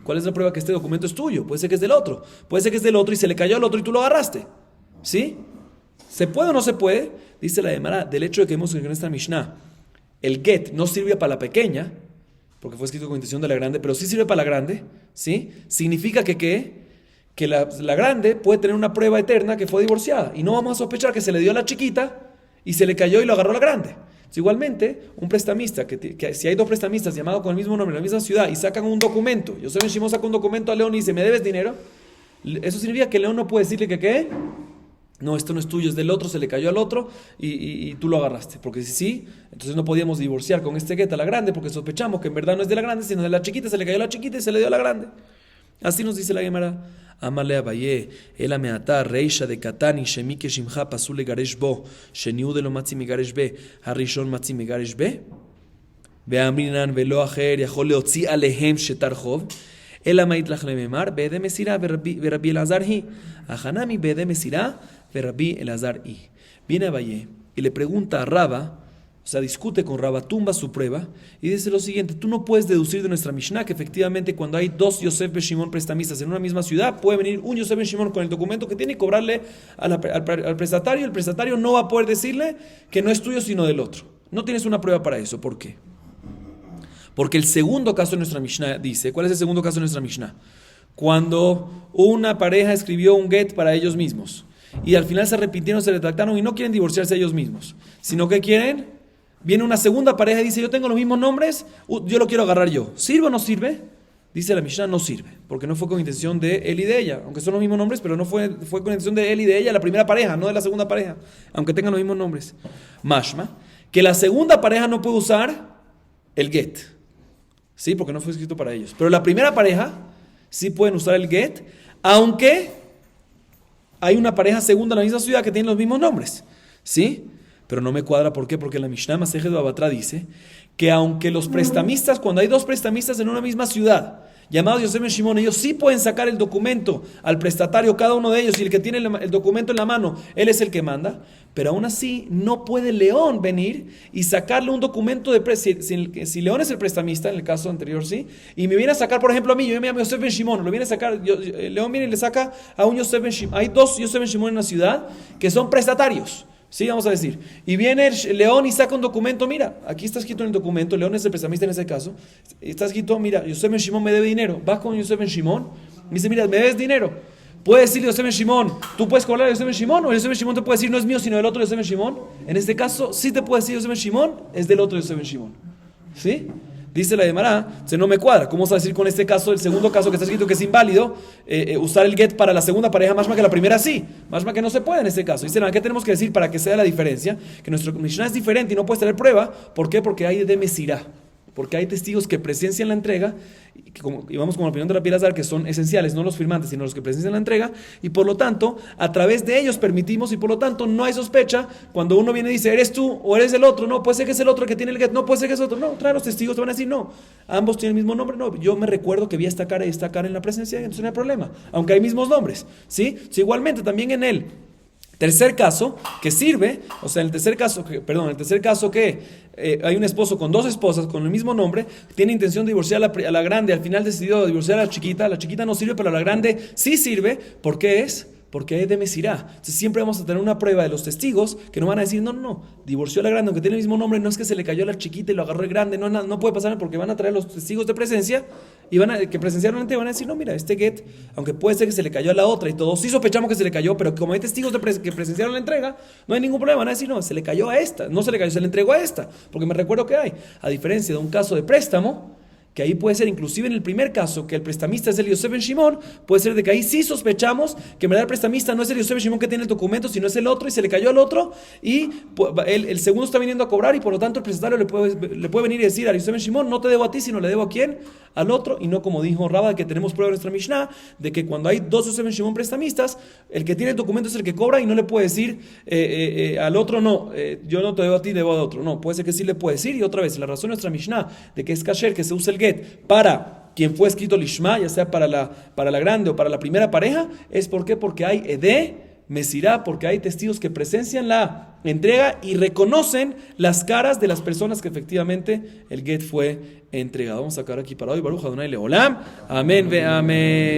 ¿Cuál es la prueba que este documento es tuyo? Puede ser que es del otro. Puede ser que es del otro y se le cayó al otro y tú lo agarraste. ¿Sí? ¿Se puede o no se puede? Dice la Gemara, del hecho de que vemos en esta Mishnah, el get no sirve para la pequeña, porque fue escrito con intención de la grande, pero sí sirve para la grande. ¿Sí? Significa que la grande puede tener una prueba eterna que fue divorciada. Y no vamos a sospechar que se le dio a la chiquita y se le cayó y lo agarró a la grande. Igualmente, un prestamista, que si hay dos prestamistas llamados con el mismo nombre en la misma ciudad y sacan un documento, Yosef ben Shimon saca un documento a León y dice, ¿me debes dinero? Eso significa que León no puede decirle que ¿qué? No, esto no es tuyo, es del otro, se le cayó al otro y tú lo agarraste. Porque si sí, entonces no podíamos divorciar con este get a la grande porque sospechamos que en verdad no es de la grande, sino de la chiquita, se le cayó a la chiquita y se le dio a la grande. Así nos dice la Gemara. Amale Abaye, Ela meata reisha de Katani, Shemi que Shimcha pasul legaresh bo, Sheniu de lo matzi megaresh be, Harishon matzi megaresh be, Beamrinan velo acher, Yahol leotzi alehem shetar chov, Ela maitlach lememar, Bede mesira verabbi Elazar hi, Ahanami Bede mesira verabbi Elazar hi. Viene Abaye y le pregunta a Rava, o sea, discute con Rava, tumba su prueba y dice lo siguiente, tú no puedes deducir de nuestra Mishnah que efectivamente cuando hay dos Yosef ben Shimon prestamistas en una misma ciudad, puede venir un Yosef ben Shimon con el documento que tiene y cobrarle al prestatario. El prestatario no va a poder decirle que no es tuyo sino del otro. No tienes una prueba para eso. ¿Por qué? Porque el segundo caso de nuestra Mishnah dice, ¿cuál es el segundo caso de nuestra Mishnah? Cuando una pareja escribió un get para ellos mismos y al final se arrepintieron, se retractaron y no quieren divorciarse ellos mismos, sino que quieren, viene una segunda pareja y dice, yo tengo los mismos nombres, yo lo quiero agarrar yo. ¿Sirve o no sirve? Dice la Mishnah, no sirve, porque no fue con intención de él y de ella, aunque son los mismos nombres, pero no fue con intención de él y de ella, la primera pareja, no de la segunda pareja, aunque tengan los mismos nombres. Mashma, que la segunda pareja no puede usar el get, ¿sí? Porque no fue escrito para ellos. Pero la primera pareja sí pueden usar el get, aunque hay una pareja segunda en la misma ciudad que tiene los mismos nombres, ¿sí? Pero no me cuadra, ¿por qué? Porque la Mishnah Masejet Baba Batra dice que aunque los prestamistas, cuando hay dos prestamistas en una misma ciudad, llamados Yosef ben Shimon, ellos sí pueden sacar el documento al prestatario, cada uno de ellos, y el que tiene el documento en la mano, él es el que manda, pero aún así no puede León venir y sacarle un documento de si León es el prestamista, en el caso anterior, sí, y me viene a sacar, por ejemplo, a mí, yo me llamo Yosef ben Shimon, lo viene a sacar, León viene y le saca a un Yosef ben Shimon, hay dos Yosef ben Shimon en una ciudad que son prestatarios. Sí, vamos a decir. Y viene el León y saca un documento. Mira, aquí está escrito en el documento. León es el prestamista en ese caso. Está escrito, mira, Yosef ben Shimon me debe dinero. Vas con Yosef ben Shimon. Me dice, mira, me debes dinero. Puede decirle Yosef ben Shimon, ¿tú puedes cobrar a Yosef ben Shimon? O Yosef ben Shimon te puede decir, no es mío, sino del otro Yosef ben Shimon. En este caso, sí te puede decir Yosef ben Shimon, es del otro Yosef ben Shimon. ¿Sí? Dice la Gemara, se no me cuadra. ¿Cómo vas a decir con este caso, el segundo caso que está escrito que es inválido, usar el get para la segunda pareja, más que la primera sí? Más que no se puede en este caso. Dice, ¿qué tenemos que decir para que sea la diferencia? Que nuestro Mishnah es diferente y no puedes tener prueba. ¿Por qué? Porque hay de Mesirá. Porque hay testigos que presencian la entrega, y vamos con la opinión de Rabbi Elazar, que son esenciales, no los firmantes, sino los que presencian la entrega, y por lo tanto, a través de ellos permitimos, y por lo tanto no hay sospecha, cuando uno viene y dice, ¿eres tú o eres el otro? No, puede ser que es el otro el que tiene el get, no, puede ser que es otro, no, trae los testigos, te van a decir, no, ambos tienen el mismo nombre, no, yo me recuerdo que vi esta cara y esta cara en la presencia, entonces no hay problema, aunque hay mismos nombres, ¿sí? Sí, igualmente, también en él. Tercer caso que sirve, o sea, el tercer caso que hay un esposo con dos esposas con el mismo nombre, tiene intención de divorciar a la grande, al final decidió divorciar a la chiquita no sirve, pero a la grande sí sirve. ¿Por qué es? Porque hay de Mesirá. Entonces siempre vamos a tener una prueba de los testigos que nos van a decir, no, divorció a la grande, aunque tiene el mismo nombre, no es que se le cayó a la chiquita y lo agarró el grande, no puede pasar, porque van a traer los testigos de presencia y que presenciaron antes, van a decir, no, mira, este get, aunque puede ser que se le cayó a la otra y todos sí sospechamos que se le cayó, pero como hay testigos que presenciaron la entrega, no hay ningún problema, van a decir, no, se le cayó a esta, no se le cayó, se le entregó a esta, porque me recuerdo que hay, a diferencia de un caso de préstamo, que ahí puede ser, inclusive en el primer caso, que el prestamista es el Yosef ben Shimon, puede ser de que ahí sí sospechamos que en verdad el prestamista no es el Yosef ben Shimon que tiene el documento, sino es el otro y se le cayó al otro y el segundo está viniendo a cobrar y por lo tanto el prestatario le puede venir y decir al Yosef ben Shimon, no te debo a ti, sino le debo a quién, al otro, y no como dijo Rabba, que tenemos prueba en nuestra Mishnah, de que cuando hay dos Yosef ben Shimon prestamistas, el que tiene el documento es el que cobra y no le puede decir al otro, no, yo no te debo a ti, debo al otro, no, puede ser que sí le puede decir. Y otra vez, la razón de nuestra Mishnah, de que es kasher, que se usa el get para quien fue escrito lishma, ya sea para la grande o para la primera pareja, es porque hay Mesirá, porque hay testigos que presencian la entrega y reconocen las caras de las personas que efectivamente el get fue entregado. Vamos a sacar aquí para hoy, Baruch Adonai Leolam, amén ve amén.